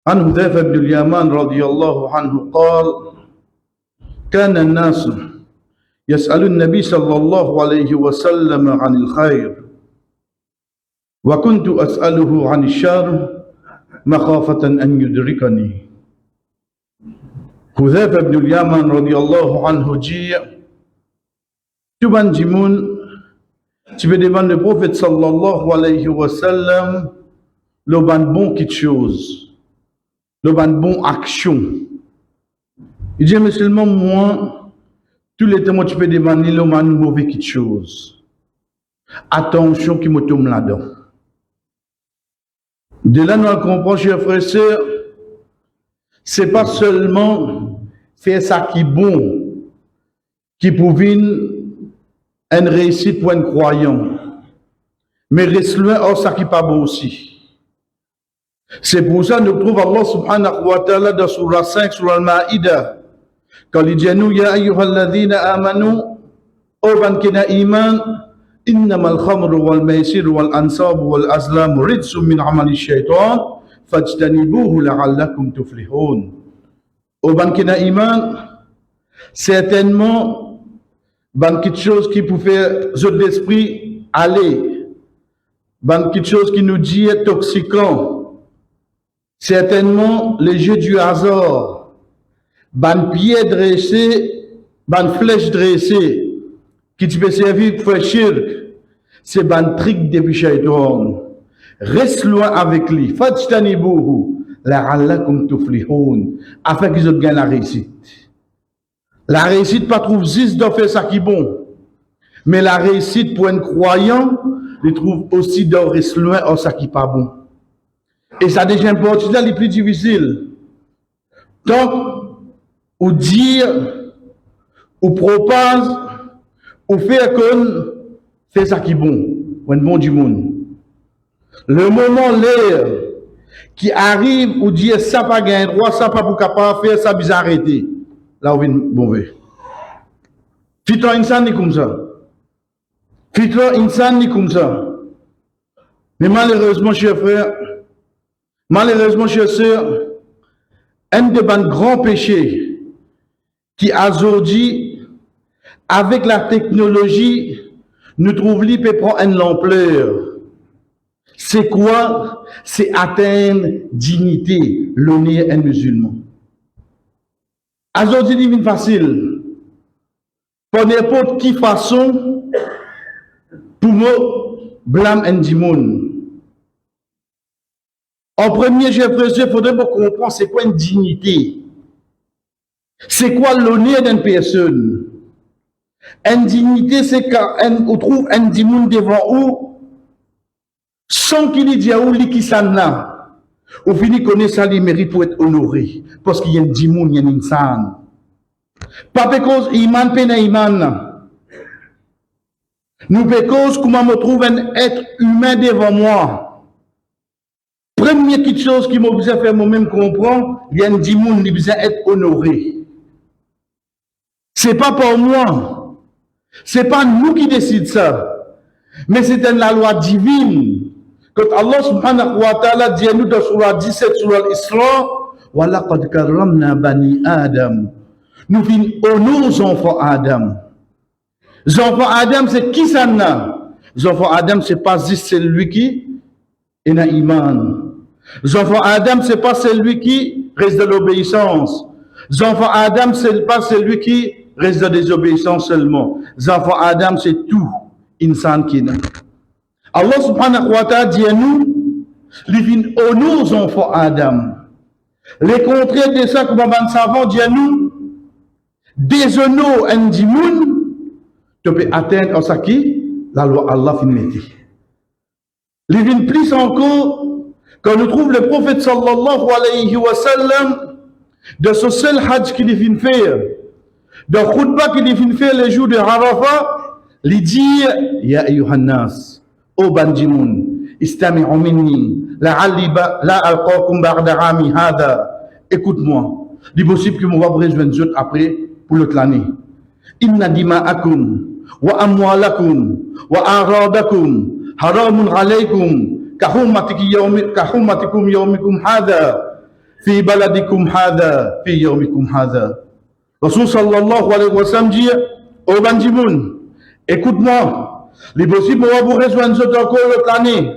عن حذيفة بن اليمان رضي الله عنه قال كان الناس يسأل النبي صلى الله عليه وسلم عن الخير وكنت أسأله عن الشر مخافة أن يدركني. Hudhaifa ibn al-Yaman radiyallahu anhu dit tout ban dimoun tu veux demander le prophète sallallahu alayhi wa sallam le ban bon quelque chose, le ban bon action. Il dit mais seulement moi tous les temps tu peux demander le ban mauvais quelque chose. Attention qui me tombe là-dedans. De là nous comprenons chers frères et sœurs, c'est pas seulement faire ça qui est bon, qui prouve une réussite pour un croyant, mais reste loin de ça qui n'est pas bon aussi. C'est pour ça que nous trouvons Allah subhanahu wa ta'ala dans Surah 5, Surah Al-Ma'ida, quand il dit nous, Ya ayyuhalladhina amanu, O ban kina iman, innamal khamru wal maisir wal ansab wal azlam rijsum min amali shaitan, fajtanibuhu la'allakum tuflihun. Au Bankina Iman, certainement, quelque chose qui peut faire zone d'esprit aller, quelque chose qui nous dit est toxiquant, certainement les jeux du hasard, pied dressé, flèche dressée, qui te peut servir pour faire shirk, c'est trick depuis shaitan. Reste loin avec lui. Fajtanibuhu la'allakum tuflihun, afin qu'ils gagnent la réussite. La réussite pas trouve juste de faire ça qui est bon, mais la réussite pour un croyant, il trouve aussi de rester loin de ça qui n'est pas bon. Et ça déjà important là, les plus difficiles. Donc, ou dire, ou propose, ou faire qu'on fait ça qui est bon, ou un bon du monde. Le moment l'air qui arrive ou dit ça pas gagner droit, ça pas pour capable faire ça bizarre arrêter. Là où vient mauvais. Fitra insan ni comme ça. Fitra insan ni comme ça. Mais malheureusement, chers frères, malheureusement, chers sœurs, un des grands péchés qui aujourd'hui, avec la technologie, nous trouvons qu'il peut prendre une ampleur. C'est quoi? C'est atteindre dignité, l'honneur un musulman. Aujourd'hui, c'est facile. Pour n'importe qui façon, pour moi, blâme un dimoun. En premier, j'ai l'impression qu'il faudrait comprendre c'est quoi une dignité. C'est quoi l'honneur d'une personne. Une dignité, c'est quand on trouve un dimoun devant vous, sans qu'il ait dit à où qui s'en a. Au fini, connaît ça, il mérite pour être honoré. Parce qu'il y a un dimoun, il y a un insan. Pas parce iman pena iman. Nous parce comment me trouve un être humain devant moi. Première petite chose qui m'a besoin de faire moi-même comprendre, il y a un dimoun, il besoin d'être honoré. C'est pas pour moi. C'est pas nous qui décidons ça. Mais c'est la loi divine. Quand Allah subhanahu wa ta'ala dit à nous dans Surah 17, Surah Al-Isra, wa laqad karramna bani Adam. Nous finissons honorer aux enfants Adam. Les enfants Adam, c'est qui ça n'a? Les enfants Adam, c'est pas juste celui qui est dans l'iman. Les enfants Adam, c'est pas celui qui reste dans l'obéissance. Les enfants Adam, c'est pas celui qui reste dans la désobéissance seulement. Les enfants Adam, c'est tout insan qui est. Allah subhanahu wa ta'ala dit à nous, les vignes honorent aux enfants Adam. Les contraires de ça que Baban Savant dit à nous, déshonore un dimoun, tu peux atteindre en ça qui, la loi Allah finit. Les vignes plus encore, quand nous trouve le prophète sallallahu alayhi wa sallam, de ce seul hajj qu'il vient faire, de khutbah qu'il vient faire les jours de Arafah, il dit, Ya ayyuhannas, O Banjimoun, istami'u minni, la'alli la alqakum ba'da 'ami hada. Écoute-moi, il est possible que moi va besoin de après pour l'autre année. Inna dima'akum wa amwalakum wa aradakum haramun alaykum kahumatikum yawmikum hada. fi baladikum hada, fi yawmikum hada. Rasul sallallahu alayhi wa sallam dit, oh Bandimoun, écoute-moi, les possibles pour vous rejoindre encore l'autre année.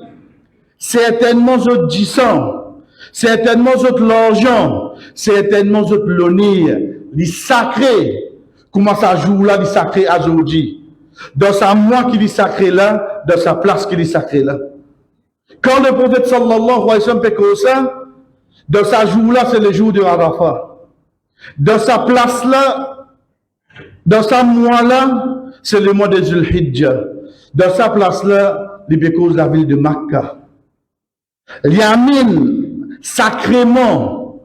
Certainement, je dis ça. Certainement, je l'argent. Certainement, je l'honneur. Les sacrés. Comment ça joue là, les sacrés aujourd'hui? Dans sa moi qui est sacré là, dans sa place qui est sacré là. Quand le prophète sallallahu alayhi wa sallam fait comme ça, dans sa jour là, c'est le jour de Arafat. Dans sa place là, dans sa mois là, c'est le mois de Zulhijjah. Dans sa place là, il cause la ville de Makkah. L'Yamin, sacrément,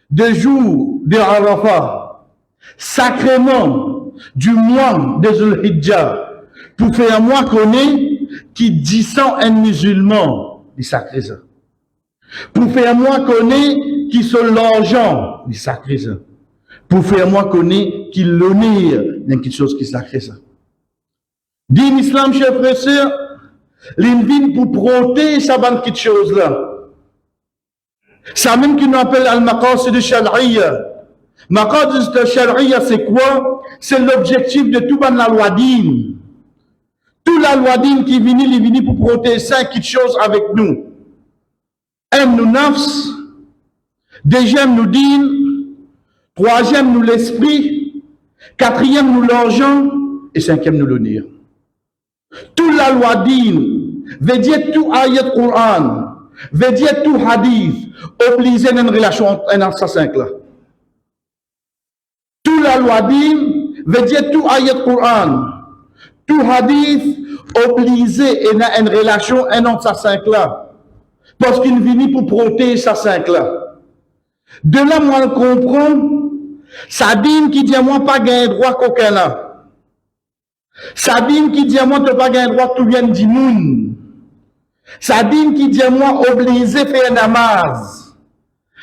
de jour de Arafat, sacrément du mois de Zulhijjah, pour faire un mois qu'on est, qui dit un musulman, il sacré ça. Pour faire un mois qu'on est, qui sont l'argent, il sacré ça. Pour faire moi connaître qui l'honneur dans quelque chose qui sacré ça. Dit l'islam, chers frères et sœurs, l'invite pour protéger ça dans quelque chose là. Ça même qui nous appelle al-maqasid de Shar'iyya. Maqasid de Shar'iyya, c'est quoi? C'est l'objectif de tout la loi d'In. Toute la loi d'In qui vient pour protéger ça quelque chose avec nous. Un, nous nafs. Deuxième, nous din. Troisième, nous l'esprit. Quatrième, nous l'argent. Et cinquième, nous l'honneur. Toute la loi d'In, veut dire tout ayat Qur'an, veut dire tout hadith, obligé dans une relation entre un assassin là. Toute la loi d'In, veut dire tout ayat Qur'an, tout hadith, obligé dans une relation un assassin là. Parce qu'il vient pour protéger assassin là. De là, moi, je comprends. Ça dit qui dit moi pas gagner droit qu'aucun là. Ça dit qui dit moi tu pas gagner droit tout vient du monde. Ça dit qui dit moi obligé faire namaz.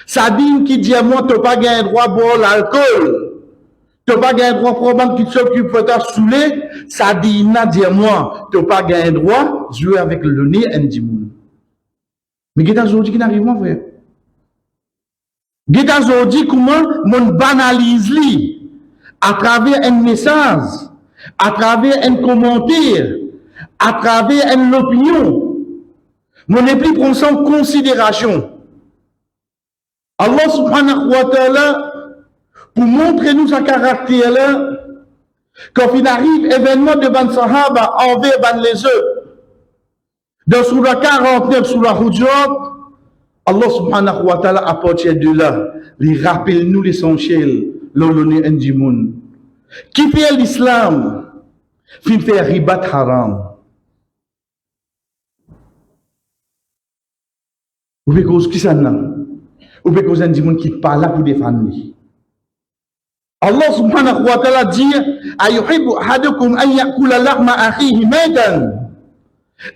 Ça dit qui dit moi tu pas gagner droit boire l'alcool. Tu pas gagner droit probable qui s'occupe de ta saouler. Ça dit na dit moi tu pas gagner droit jouer avec le nez en du monde. Mais qu'est-ce aujourd'hui qui n'arrive pas frère? Qu'est-ce aujourd'hui comment mon banalise li à travers un message, à travers un commentaire, à travers une opinion. Mon épris prend ça en considération. Allah subhanahu wa ta'ala, pour montrer nous sa caractère là, quand il arrive événement de Ban Sahaba envers Ban les œufs, dans Surah 49, Surah Hujurat, Allah subhanahu wa ta'ala à partir de là, il rappelle nous l'essentiel, l'honneur du monde. Qui fait l'islam? Qui fait ribat haram? Ou bien cause qui ça non? Ou bien cause du monde qui parle là pour défendre. Allah subhanahu wa ta'ala dit ayuhibbu ahadukum an ya'kula lahma akhihi maytan.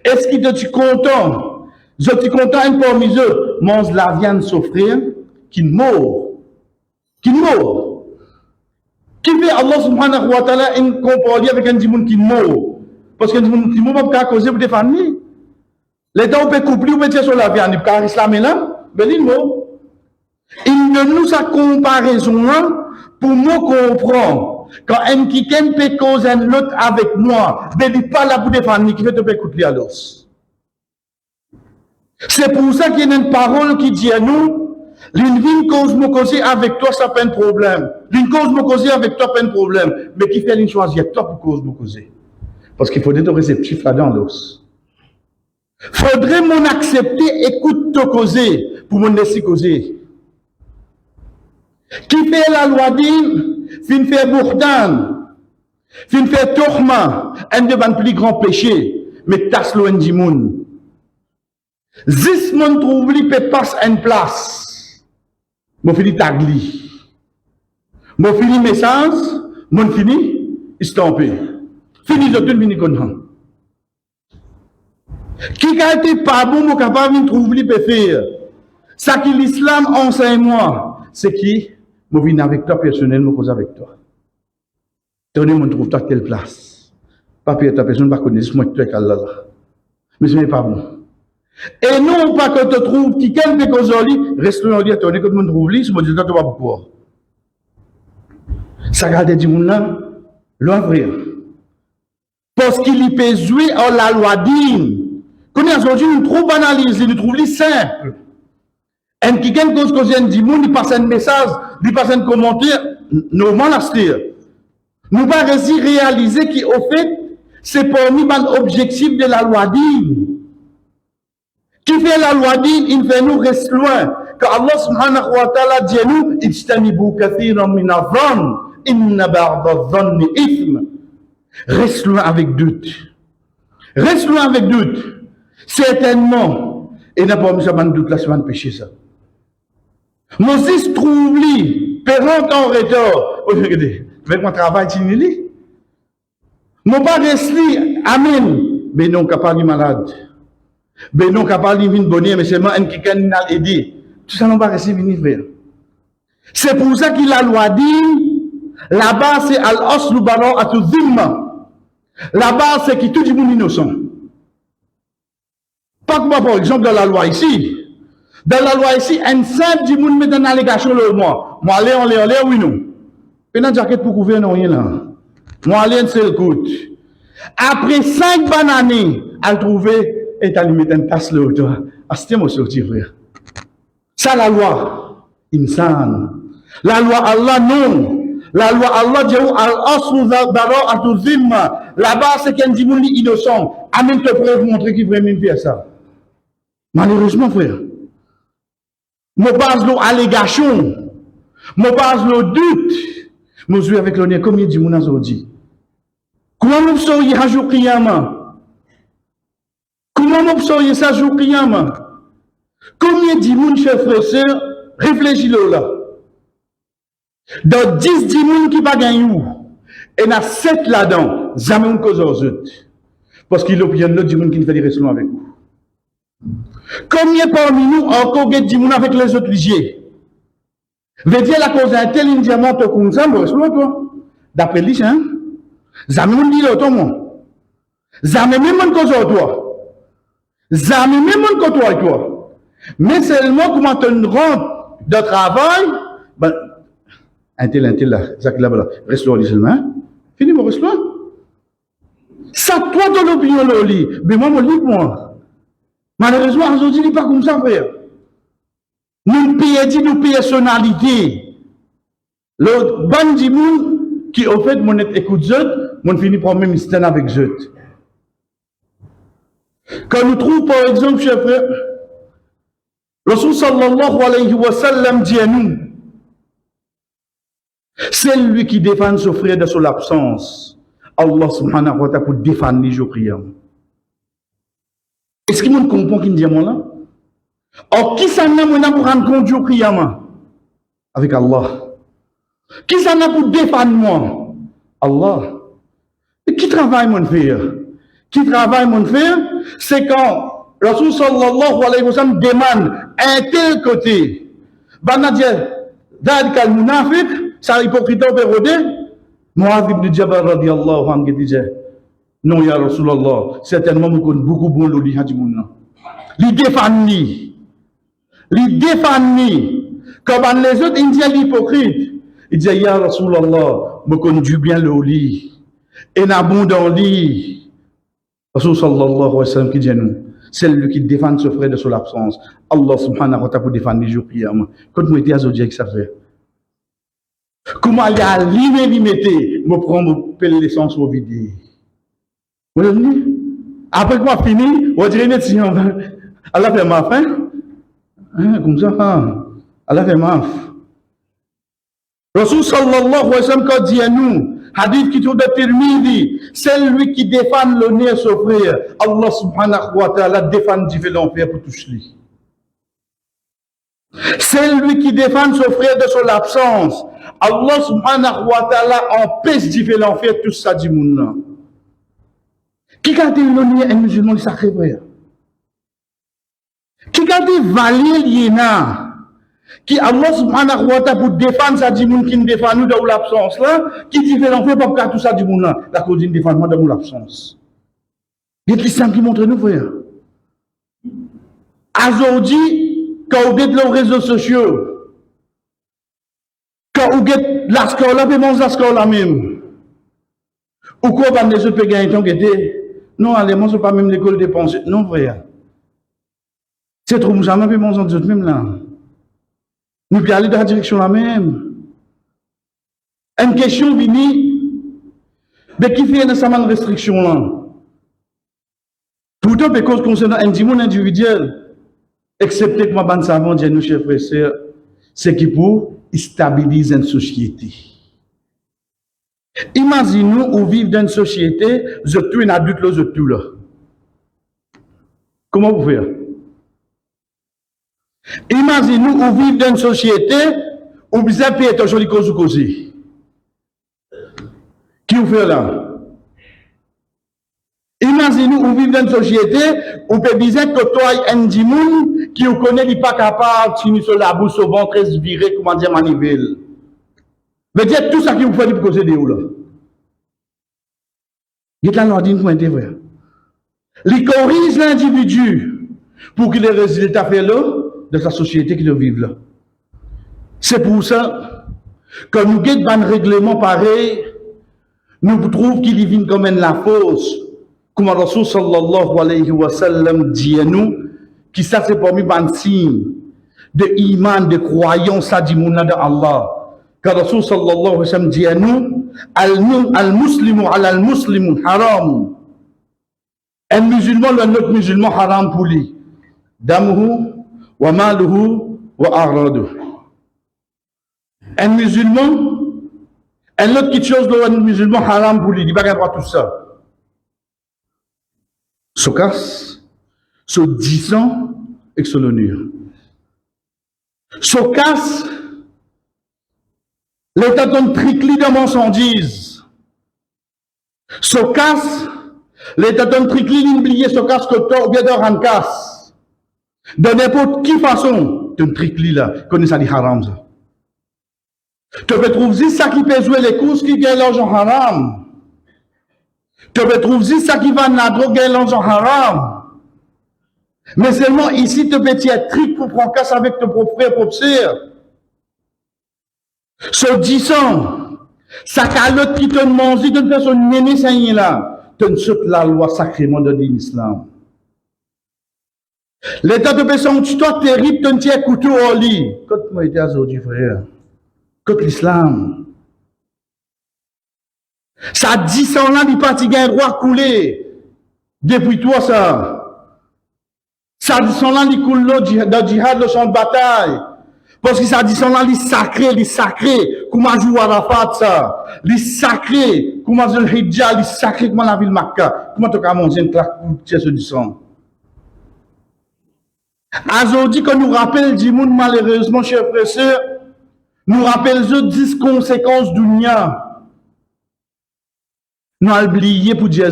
Est-ce qu'il est content? Je suis content un parmi eux mange la viande s'offrir qui mord. Qui mord. Qui fait Allah subhanahu wa ta'ala une comparaison avec un dimoun qui mord? Parce qu'un dimoun qui mord pas causer pour défendre. Les temps on peut couper ou mettre sur la viande, il peut islamer là, ben il mord. Il ne nous a comparaison là pour nous comprendre. Quand un qui peut causer un autre avec moi, ben il pas là pour défendre, qui fait te peut couper à l'os. C'est pour ça qu'il y a une parole qui dit à nous, l'une cause me causer avec toi, ça pas un problème. L'une cause me causer avec toi, pas un problème. Mais qui fait l'une choisir toi pour cause me causer? Parce qu'il faut être réceptif là dans l'os. Faudrait mon accepter, écoute te causer, pour mon laisser causer. Qui fait la loi d'In, fin fait bourdan, fin fait tourma, un de mes plus grands péchés, mais tasse loin du monde. Zis mon troubli peut passer une place. Mon fini tagli. Mon fini message, mon fini estampé. Fini de tout fini connant. Qui a été pas bon, mon capable de troubli peut faire. Ça qui l'islam enseigne moi, c'est qui? Mon vini avec toi personnellement, cause avec toi. Tenez, mon trouve toi quelle place. Pas pire ta personne, pas connaître, moi tu es là. Mais ce n'est pas bon. Et non pas que tu trouves qui quelque chose reste là, on dit, attendez, que tout le monde trouve lui, c'est mon Dieu, tu vas pourquoi. Ça garde du monde là, loin frère. Parce qu'il y peut jouer en la loi digne. Quand aujourd'hui, nous trouvons banalisé, nous trouvons simple. Et qui gagne cause que du monde, il passe un message, il passe un commentaire, normal à se dire. Nous pas réaliser qu'au fait, c'est parmi les objectifs de la loi digne. Qui fait la loi digne, il fait nous rester loin. Que Allah subhanahu wa ta'ala dit nous, ijtanibu kathiran min adh-dhann, inna ba'da adh-dhanni ithm. Reste loin avec doute. Reste loin avec doute. Certainement, et n'a pas mis ça doute la semaine péché ça. Moses trouve lui, pérant en retard. Regardez, avec mon travail, tu n'y lis. Mon pas rester, amen. Mais non, capable malade. Mais non, capable de venir bonheur, mais seulement un qui n'a aidé. Tout ça, non pas rester venir frère. C'est pour ça qu'il a loi dit, là-bas, c'est al-aslu bara'atu dhimma. Là-bas, c'est qui tout le monde innocent. Pas comme par exemple dans la loi ici. Dans la loi ici, un simple du monde met une allégation le moi. Moi, allez, oui, non. Et dans la jaquette pour couvrir, non, rien là. Moi, allez, un seul coûte. Après 5 bonnes années, à trouver, et à lui mettre une tasse là, toi. Ah, c'était mon sortir, frère. Ça, la loi. Insan. La loi Allah, non. La loi Allah dit là-bas, c'est qu'un dit innocent. Amen, te pourrais vous montrer qu'il vraiment faire ça. Malheureusement, frère. Mon base l'eau allégation. Mon base l'eau doute. Mon jouer avec l'honneur, combien de monde aujourd'hui? Comment vous sauriez un jour Kiyama? Comment vous sauriez ça jour Kiyama? Combien de monde, chers frères et sœurs, réfléchis-le là. Dans 10 personnes qui ne pas gagner, et il y a 7 là-dedans, jamais on cause aux autres. Parce qu'il y a l'autre qui ne fait des raisons avec vous. Combien parmi nous encore des gens avec les autres ligiers? Veut dire la cause d'un tel diamant comme ça, toi. D'après lui, hein? Jamais on dit l'autre, moi. Jamais même on cause toi. Jamais même on cause toi. Mais seulement comment tu rentres de travail, ben, un tel là, ça qui là-bas, reste là, seulement. Fini, mon reste là. Ça, toi, dans l'opinion, Loli, mais moi, je lis moi. Malheureusement, aujourd'hui, il n'est pas comme ça, frère. Nous payons nos personnalités. Le bandit qui, au fait, mon écoute zot, mon finit par même stand avec zot. Quand nous trouvons, par exemple, chers frères, Rasul sallallahu alayhi wa sallam dit à nous, c'est lui qui défend son frère de son absence. Allah subhanahu wa ta'ala pour défendre les jours priants. Est-ce que vous comprenez qui me dit là? Or, qui s'en a pour rendre compte du priant? Avec Allah. Qui s'en a pour défendre moi? Allah. Et qui travaille mon frère? Qui travaille mon frère? C'est quand Rasul sallallahu alayhi wa sallam demande un tel côté. Banadia, Dad kal munafiq, ça hypocrite au pérodé. Mu'adh ibn Jabal radiyallahu anhu disait, non, ya Rasulallah, certainement, nous connaissons beaucoup bon l'oli hadimouna. Li défani. Li défani. Comme les autres Indiens l'hypocrite. Il disait, ya Rasulallah, nous connaissons bien l'oli. Et n'abondant li. Rasul sallallahu alayhi wa sallam qui dit nous, c'est lui qui défend ce frère de son absence. Allah subhanahu wa ta'ala pour défendre les jours prières. Quand moi j'étais à Zodiac, ça fait. Comment il y a limité, me prendre mon l'essence au vide. Après quoi fini, on dirait que Allah fait ma fin. Comme ça, Allah fait ma fin. Rasul sallallahu alayhi wa sallam quand dit à nous, hadith qui trouve de Tirmidhi, c'est lui qui défend l'honneur de son frère. Allah subhanahu wa ta'ala défend différents frères pour toucher lui. C'est lui qui défend son frère de son absence. Allah subhanahu wa ta'ala empêche différents frères tout ça du monde. Qui garde l'honneur un musulman sacré frère? Qui garde valeur l'yéna? Qui Allah subhanahu wa ta'ala pour défendre ça du monde qui nous défend nous dans l'absence là, qui différents frères pour tout ça du monde là, la cause d'une défense dans l'absence. Il y a l'islam qui montre nous frère. Aujourd'hui, quand vous êtes les réseaux sociaux, quand vous êtes la scola, puis mon la scola même, ou quoi, ben, les autres gagner tant que non, allez, moi, c'est pas même l'école des pensées. Non, frère. C'est trop jamais, puis mon les autres même là. Nous pouvons aller dans la direction la même. Une question vini, mais qui fait nécessairement une restriction là? Pourtant, parce concernant un monde individuel, excepté que ma bande savant dit nous, chers frères et sœurs, c'est qui pour stabiliser une société. Imaginez-nous où vivre dans une société, vous êtes tous un adulte là, vous êtes tous là. Comment vous faites? Imaginez-nous où vivre dans une société où vous êtes payé toujours les causes ou causes. Qui vous fait là? Imaginez-nous où vivre dans une société où vous dire que toi, un dimoun qui vous connaît, il n'est pas capable de finir sur la bouche, au ventre, se virer, comment dire, manivelle. Mais dire tout ça qui vous fait pour causer de où là? Il est là, l'ordine pour être vrai. Il corrige l'individu pour qu'il ait les résultats fait là de sa société qui doit vivre là. C'est pour ça que nous avons un règlement pareil, nous trouvons qu'il vient comme la fausse. Comme Rasul sallallahu alayhi wa sallam dit à nous, qui ça c'est parmi les signes de iman, de croyance à Dimouna de Allah. Car Rasul sallallahu alayhi wa sallam dit à nous, al-muslimu ala al-muslimu haram. Un musulman, un autre musulman haram pour lui. Damuhu, wa maluhu, wa aradu. Un musulman, un autre quelque chose, un musulman haram pour lui. Il ne va pas avoir tout ça. Se casse, se disant et se l'honneur. Se casse, l'état d'un tricli de mensondises. Se casse, l'état d'un tricli d'oublier se casse que toi ou bien de rendre casse. De n'importe quelle façon, d'un tricli là, connaît ça dit haram ça. Tu peux trouver ça qui peut jouer les courses qui gagne l'argent haram. Tu peux trouver ça qui va na drogue gagne l'argent haram. Mais seulement ici, tu peux être trick pour prendre casse avec ton propre frère, propre sœur. Se disant, ça qu'a l'autre qui te mange, tu te fais son néné, ça y est là. Tu ne sautes la loi sacrément de l'islam. L'état de personne, tu dois terrible, tu ne tiens couteau au lit. Quand moi j'étais aujourd'hui, frère, quand l'islam, ça 10 ans là, il parti un roi coulé. Depuis toi, ça. Ça 10 ans là, il coule l'eau dans le djihad, le champ de bataille. Parce que ça 10 ans là, il sacré. Comment jouer à la fête, ça? Il sacré. Comment jouer le hijab, il sacré. Comment la ville Makka? Comment tu as mangé une claque pour tirer ce 10 ans? Aujourd'hui, quand nous rappelle du monde, malheureusement, chers frères et sœurs, nous rappelle les 10 conséquences du nia. Nous avons oublié pour dire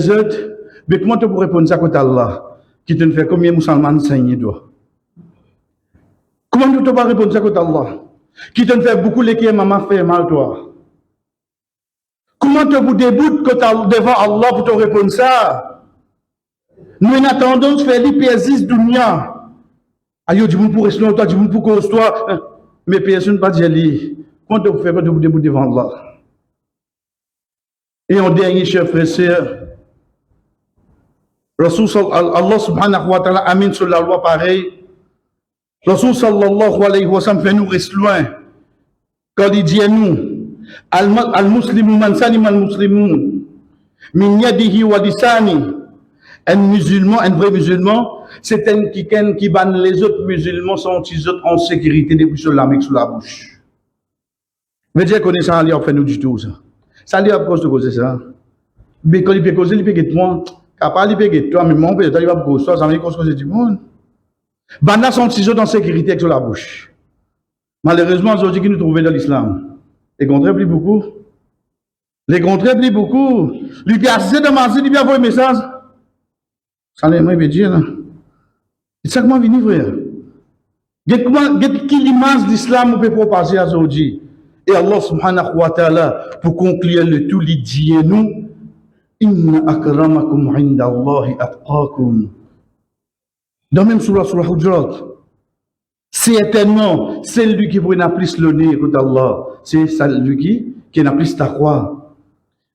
mais comment tu peux répondre ça contre Allah, qui te fait combien de musulmans saigner toi? Comment tu peux répondre ça contre Allah, qui te fait beaucoup les qui maman fait mal toi? Comment tu peux débouter devant Allah pour te répondre ça? Nous avons tendance à faire l'hypersis du nia. Ayo, dis-moi pour rester toi, dis-moi pour cause toi. Mais personne ne va dire lui. Comment tu peux faire quand tu débouter devant Allah? Et en dernier, chers frères et sœurs, Allah subhanahu wa ta'ala amène sur la loi pareil. Rasul sallallahu alayhi wa sallam fait nous rester loin. Quand il dit à nous, al-muslimu man salima al-muslimun min yadihi wa lisani. Un musulman, un vrai musulman, c'est un qui banne les autres musulmans sont ils autres en sécurité depuis sur la main sur la bouche. Mais dire qu'on est ça, on fait nous du tout ça. Ça lui a cause de causer ça. Mais quand il peut causer, il peut guetter moi. Capable, il peut guetter toi, mais mon père, il va causer ça, ça veut dire cause du monde. Banda sont ciseaux en sécurité avec sur la bouche. Malheureusement, aujourd'hui, qui nous trouvons dans l'islam. Les contraires plus beaucoup. Les contraires plus beaucoup. Il peut assister de manger, il peut avoir un message. Ça l'aimerait dire là. C'est ça comment venir, frère. Quelle image d'islam on peut propager aujourd'hui? Et Allah subhanahu wa ta'ala, pour conclure le tout, il dit nous, Inna akramakum inda Allahi atqakum. Dans même sur la Hujurat, certainement, c'est lui qui pourrait plus l'honneur contre Allah. C'est celui qui n'a plus taqwa.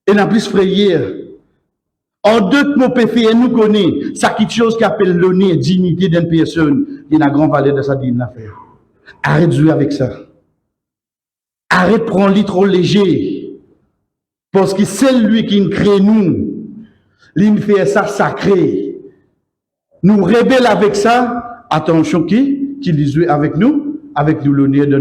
Et n'a plus frayeur. En d'autres mots, PFN nous connaît, ça quelque chose qui appelle l'honneur, dignité d'une personne, il y a une grande valeur de sa digne affaire. Arrête de jouer avec ça. Arrête de prendre lui trop léger. Parce que c'est lui qui nous crée nous. Il fait ça sacré. Nous rebelles avec ça. Attention qui joue avec nous l'honneur de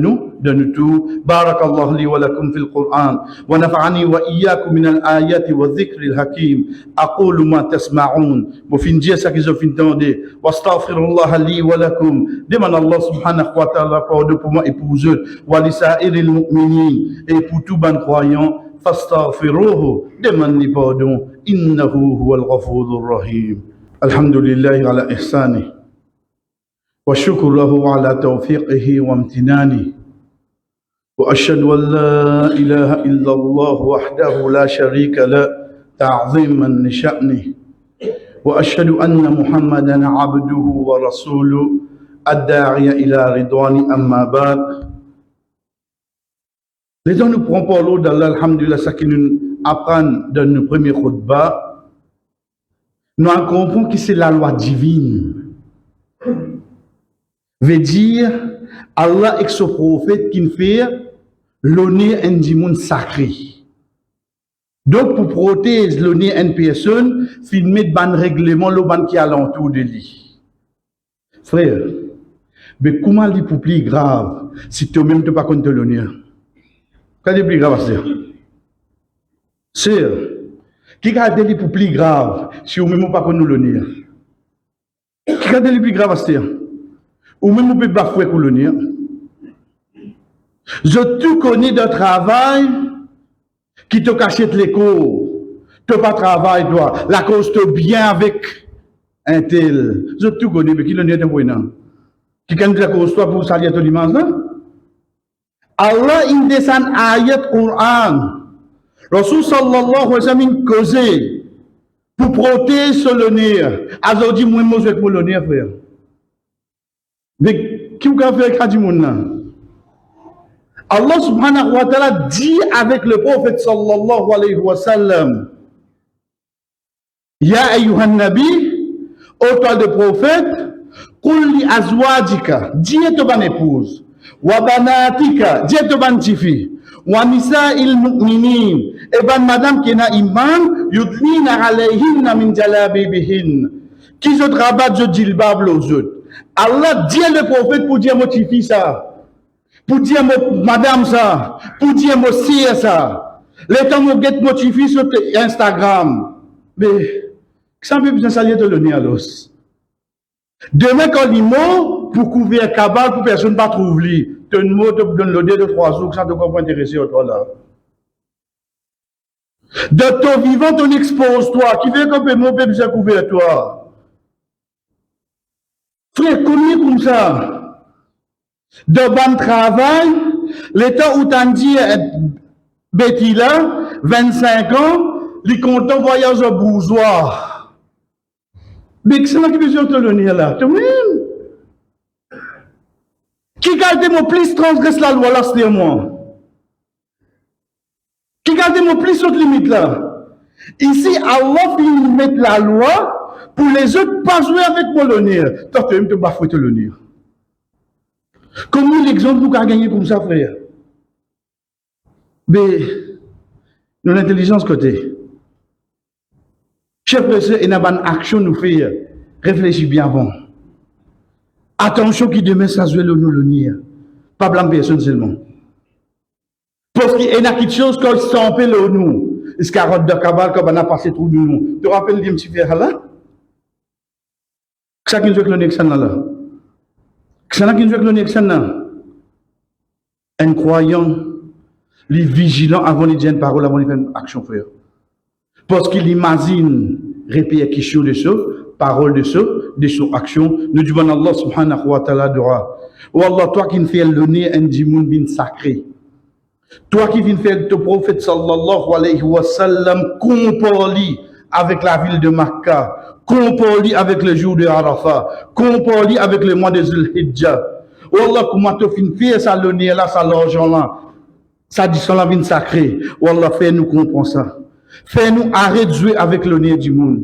nous tous. Barakallahu li wa lakum fil Qur'an. Wa nafa'ani wa iyyakum min al-ayati wa dhikri al-hakim. Aqulu ma tasma'un. Wa fin dire ça qu'ils ont fin entendre. Wa astaghfirullah li wa lakum. Demande Allah subhanahu wa ta'ala pardon pour moi et pour vous autres. Wa li sa'iril mu'minin. Et pour tout ban croyant. Fastaghfiruhu. Demande pardon. Innahu huwal ghafurur rahim. Alhamdulillah ala ihsani. والشكر له على توفيقه وامتنانه وأشهد أن لا إله إلا الله وحده لا شريك له تعظيما لشأنه وأشهد أن محمدا عبده ورسوله الداعي إلى رضوان أما بعد. Les gens nous prennent par l'eau d'Allah, alhamdulillah, ça qui nous apprend dans nos premiers khutbah, nous comprenons que c'est la loi divine. Veut dire, Allah est son prophète qui fait l'honneur à un monde sacré. Donc, pour protéger l'honneur à une personne, il met ban règlement le ban qui est alentour de lui. Frère, mais comment il pour plus grave si toi-même tu n'as pas compte l'honneur? Qu'est-ce qui est plus grave à ça? Sœur, qui est pour plus grave si vous-même n'avez pas compte l'honneur? Qui est plus grave à ça? Ou même on peut bafouer l'honneur. Je tout connais de travail qui te cachette les cours. Tu pas travail, toi. La cause te bien avec un tel. Je tout connais, mais qui l'honneur de bon. Qui quand la cause toi pour salir ton immense, non? Allah in descend ayat Quran. Rasul sallallahu alayhi wa sallam causé pour protéger l'honneur. Alors dit moi je avec mon honneur frère. Mais qui vous a fait avec du monde? Allah subhanahu wa ta'ala dit avec le prophète sallallahu alayhi wa sallam, Ya ayyuhan nabi, ô toi de prophète, qul li azwajika, dis à ton épouse, wa banatika, dis à ton fille, wa nisa'il mu'minin, et ban madame qui n'a iman, yudlina alayhinna min jalabibihin, qui se rabattent je djilbab aux autres. Allah dit le prophète pour dire mon fille ça, pour dire madame ça, pour dire mon sire ça. Les temps où get mon fille sur Instagram, mais ça me fait besoin saluer de l'honneur à l'os. Demain quand les mots pour couvrir cabal pour personne pas trouver, tu un mot te donne l'odeur de 3 jours que ça te comprend intéresser à toi là. De ton vivant ton expose toi, qui veut qu'on peut mon peut besoin couvrir toi. Frère, combien comme ça? De bon travail, l'état où t'en dis, Betty là, 25 ans, les comptants voyage au bourgeois. Mais c'est là qui besoin de te donner là, toi-même. Qui garde mon plus transgresse la loi là, c'est moi. Qui garde mon plus sur limite là. Ici, Allah finit mettre la loi. Pour les autres, pas jouer avec mon honneur. Toi, tu aimes te bafouer l'honneur. Comment l'exemple vous a gagné comme ça, frère? Mais, nous l'intelligence côté. Chef frère, il y a une action nous fait. Réfléchis bien avant. Attention qui demain, ça joue l'honneur. Pas blâmer personne seulement. Parce qu'il y a quelque chose qu'on s'en le nous. Est-ce qu'il y a un de cabal qu'on a passé trop de nous? Tu te rappelles d'un petit frère là? Ça qui nous fait que l'on là. Ça qui nous fait que l'on là. Un croyant, les vigilant avant de dire une parole, avant de faire une action, frère. Parce qu'il imagine répercussion de ça, parole de ça, action. Nous disons Allah subhanahu wa ta'ala droit. Oh Allah, toi qui nous fais l'honneur un dimoun bin sacré. Toi qui viens faire le prophète sallallahu alayhi wa sallam compari avec la ville de Makkah, compare-lui avec le jour de Arafat, compare-lui avec le mois de Zulhijjah. Wallah, comment tu finis faire ça, l'honneur là, ça, l'argent là, ça dit ça, la vie sacrée. Wallah, fais-nous comprendre ça. Fais-nous arrêter de jouer avec l'honneur du monde.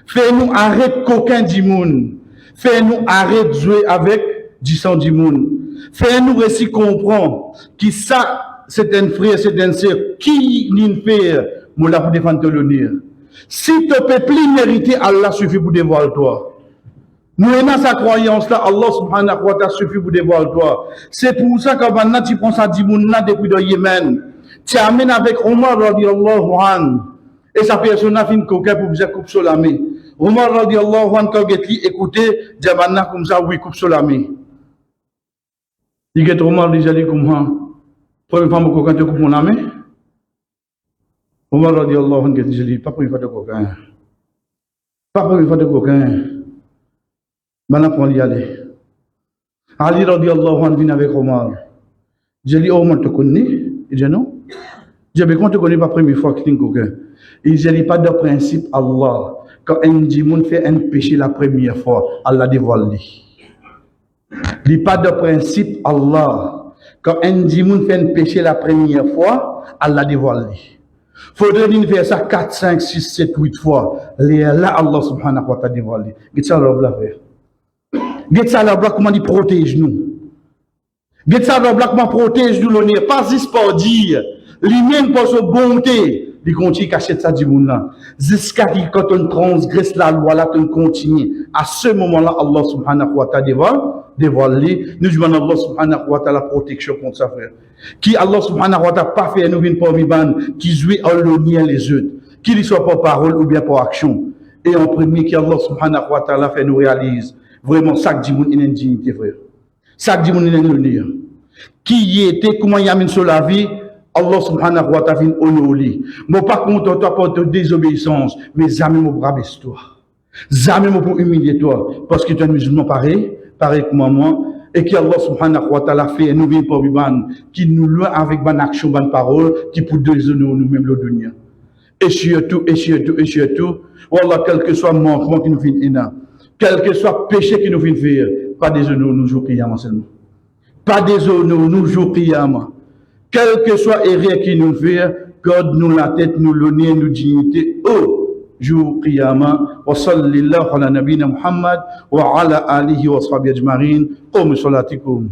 Fais-nous arrêter coquin du monde. Fais-nous arrêter de jouer avec du sang du monde. Fais-nous réussir comprendre que ça, c'est un frère, c'est un sœur, qui n'y fait, moi là pour défendre l'honneur. Si tu peux plus mériter, Allah suffit pour dévoiler toi. Nous aimons sa croyance là, Allah subhanahu wa ta'ala suffit pour dévoiler toi. C'est pour ça que maintenant tu prends ça du monde depuis le Yémen. Tu amènes avec Omar radiallahu anhu. Et sa personne a fait une coquette pour vous coupe sur la main. Omar radiallahu anhu, quand il écoutait, dit maintenant comme ça, oui, coupe sur la main. Il dit Omar, il dit comme ça. Première fois, quand tu coupes mon main. Omar radiallahu anhu, il dit, pas première fois de coquin. Pas première fois de coquin. Maintenant, pour y aller. Ali radiallahu anhu vient avec Omar. Je dis, Omar, tu connais? Il dit non. Je dis, quand tu connais pas la première fois que tu es coquin? Il dit, pas de principe Allah. Quand un djimoun fait un péché la première fois, Allah dévoile. Il n'y a pas de principe Allah. Quand un djimoun fait un péché la première fois, Allah dévoile. Faudrait qu'il faire ça 4, 5, 6, 7, 8 fois. Là, Allah subhanahu wa ta'ala dévoile. Qu'est-ce que ça va faire? Qu'est-ce que ça va comment il protège nous? Qu'est-ce que ça va comment protège nous l'honneur? Pas juste pour dire, lui-même pour sa bonté. Il continue à cacher ça du monde là. Jusqu'à ce que quand on transgresse la loi là, on continue. À ce moment-là, Allah subhanahu wa ta'ala dévoile. Nous demandons Allah subhanahu wa ta'ala la protection contre ça, frère. Qui Allah subhanahu wa ta'ala pas fait nous une parmi ban, qui joue à l'honneur les autres. Qu'il ne soit pas parole ou bien par action. Et en premier, qui Allah subhanahu wa ta'ala fait nous réalise. Vraiment, ça que dit mon indignité, frère. Ça que dit mon l'honneur. Qui était, comment il y a mis sur la vie, Allah subhanahu wa ta'ala honoré. Moi pas contre toi pour ta désobéissance, mais jamais mon bras baisse toi. Jamais mon pour humilier toi. Parce que tu es un musulman pareil comme moi, et que Allah subhanahu wa ta'ala fait nous vivre pour vivre, qui nous loin avec bonne action, bonne parole, qui pour déshonorer nous-mêmes le dunya. Et surtout, voilà, quel que soit le manquement qui nous fait énorme, quel que soit le péché qui nous fait faire, pas déshonorer nous jours qiyamah seulement. Pas déshonorer nous jours qiyamah. Quel que soit l'erreur qui nous fait, garde-nous la tête, nous l'honneur, nous dignité. Oh, jour qiyamah. Wa sallallahu ala nabina Muhammad wa ala alihi wa sahbihi ajma'in. Qum salatikum.